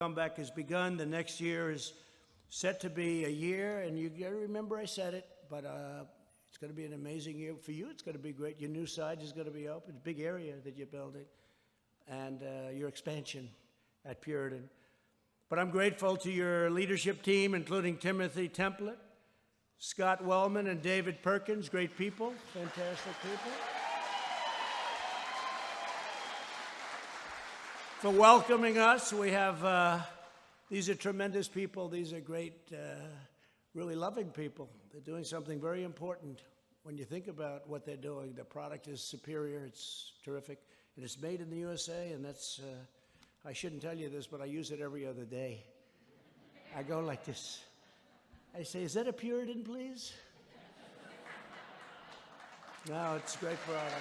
Comeback has begun. The next year is set to be a year, and you got to remember I said it, but it's going to be an amazing year. For you, it's going to be great. Your new site is going to be open. It's a big area that you're building, and your expansion at Puritan. But I'm grateful to your leadership team, including Timothy Templet, Scott Wellman, and David Perkins. Great people, fantastic people. For welcoming us. We have, these are tremendous people. These are great, really loving people. They're doing something very important. When you think about what they're doing, the product is superior, it's terrific, and it's made in the USA, and that's, I shouldn't tell you this, but I use it every other day. I go like this. I say, is that a Puritan, please? No, it's a great product.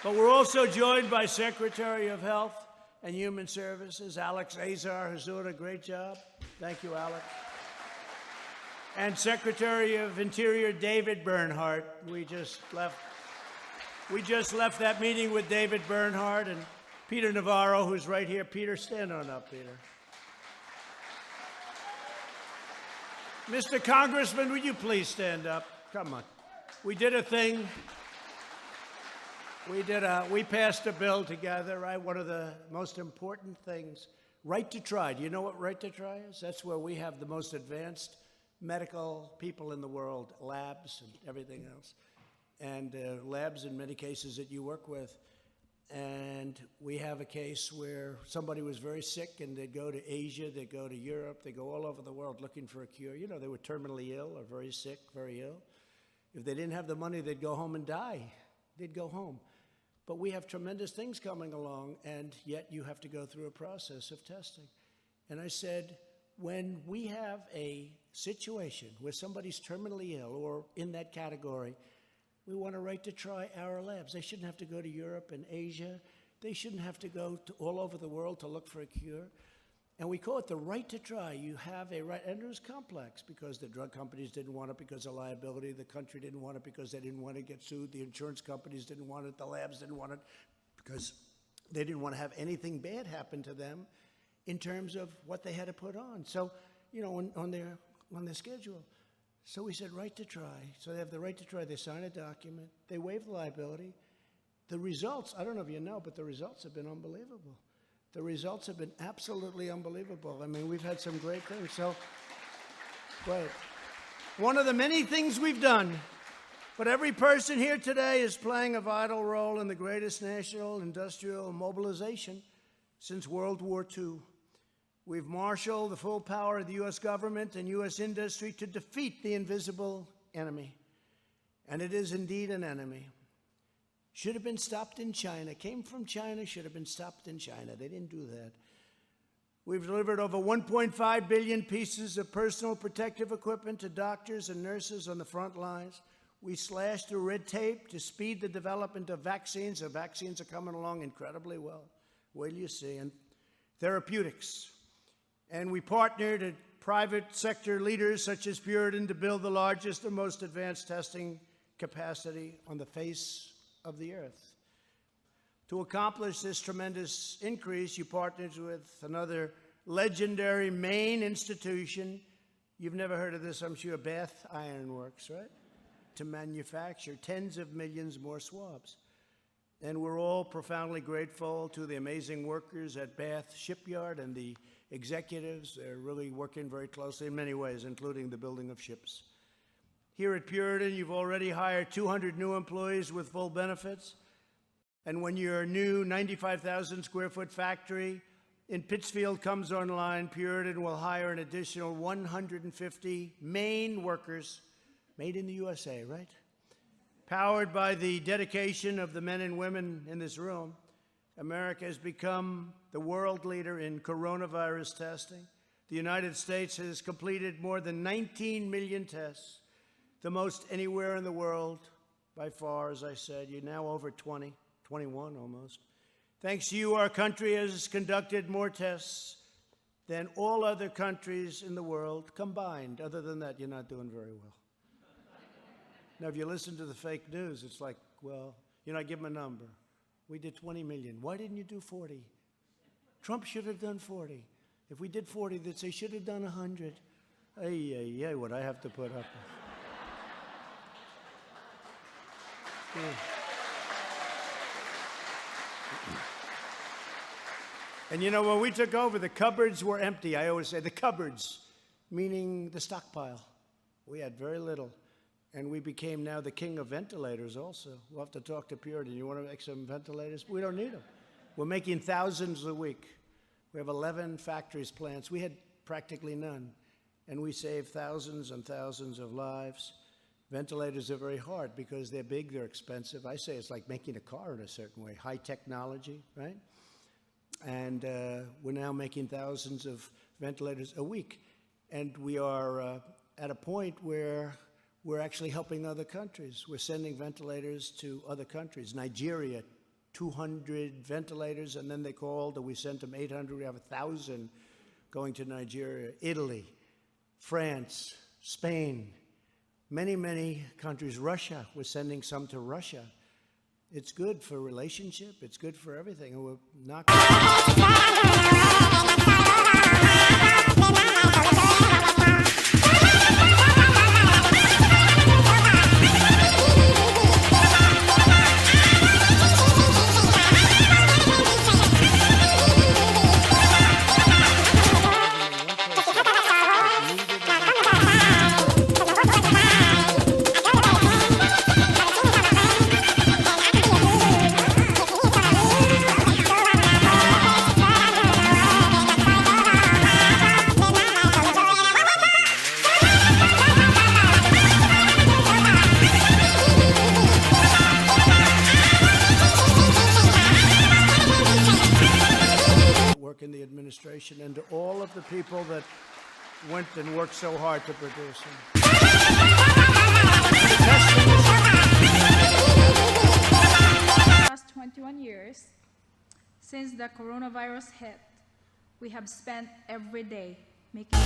But we're also joined by Secretary of Health and Human Services, Alex Azar, who's doing a great job. Thank you, Alex. And Secretary of Interior, David Bernhardt. We just left that meeting with David Bernhardt and Peter Navarro, who's right here. Peter, stand on up, Peter. Mr. Congressman, would you please stand up? Come on. We did a thing. We passed a bill together, right? One of the most important things, right to try. Do you know what right to try is? That's where we have the most advanced medical people in the world, labs and everything else. And labs in many cases that you work with. And we have a case where somebody was very sick and they'd go to Asia, they'd go to Europe, they go all over the world looking for a cure. You know, they were terminally ill or very sick, very ill. If they didn't have the money, they'd go home and die. They'd go home. But we have tremendous things coming along, and yet you have to go through a process of testing. And I said, when we have a situation where somebody's terminally ill or in that category, we want a right to try our labs. They shouldn't have to go to Europe and Asia. They shouldn't have to go to all over the world to look for a cure. And we call it the right to try. You have a right, and it was complex because the drug companies didn't want it because of liability. The country didn't want it because they didn't want to get sued. The insurance companies didn't want it. The labs didn't want it because they didn't want to have anything bad happen to them in terms of what they had to put on. So, you know, on their schedule. So we said right to try. So they have the right to try. They sign a document. They waive the liability. The results, I don't know if you know, but the results have been unbelievable. The results have been absolutely unbelievable. I mean, we've had some great things. So, great. One of the many things we've done, but every person here today is playing a vital role in the greatest national industrial mobilization since World War II. We've marshaled the full power of the U.S. government and U.S. industry to defeat the invisible enemy. And it is indeed an enemy. Should have been stopped in China. Came from China, should have been stopped in China. They didn't do that. We've delivered over 1.5 billion pieces of personal protective equipment to doctors and nurses on the front lines. We slashed through red tape to speed the development of vaccines. The vaccines are coming along incredibly well. Wait till you see. And therapeutics. And we partnered with private sector leaders such as Puritan to build the largest and most advanced testing capacity on the face of the earth. To accomplish this tremendous increase, you partnered with another legendary Maine institution. You've never heard of this, I'm sure, Bath Iron Works, right? To manufacture tens of millions more swabs. And we're all profoundly grateful to the amazing workers at Bath Shipyard and the executives. They're really working very closely in many ways, including the building of ships. Here at Puritan, you've already hired 200 new employees with full benefits. And when your new 95,000 square foot factory in Pittsfield comes online, Puritan will hire an additional 150 Maine workers, made in the USA, right? Powered by the dedication of the men and women in this room, America has become the world leader in coronavirus testing. The United States has completed more than 19 million tests, the most anywhere in the world by far, as I said. You're now over 20, 21 almost. Thanks to you, our country has conducted more tests than all other countries in the world combined. Other than that, you're not doing very well. Now, if you listen to the fake news, it's like, well, you know, I give them a number. We did 20 million. Why didn't you do 40? Trump should have done 40. If we did 40, they'd say, should have done 100. Ay, what I have to put up with. Yeah. And you know, when we took over, the cupboards were empty. I always say the cupboards, meaning the stockpile. We had very little. And we became now the king of ventilators also. We'll have to talk to Puritan. You want to make some ventilators? We don't need them. We're making thousands a week. We have 11 factories, plants. We had practically none. And we save thousands and thousands of lives. Ventilators are very hard because they're big, they're expensive. I say it's like making a car in a certain way, high technology, right? And we're now making thousands of ventilators a week. And we are at a point where we're actually helping other countries. We're sending ventilators to other countries. Nigeria, 200 ventilators, and then they called, and we sent them 800. We have 1,000 going to Nigeria. Italy, France, Spain, many, many countries. Russia, we're sending some to Russia. It's good for relationship. It's good for everything. And we're not in the administration, and to all of the people that went and worked so hard to produce them. The past 21 years, since the coronavirus hit, we have spent every day making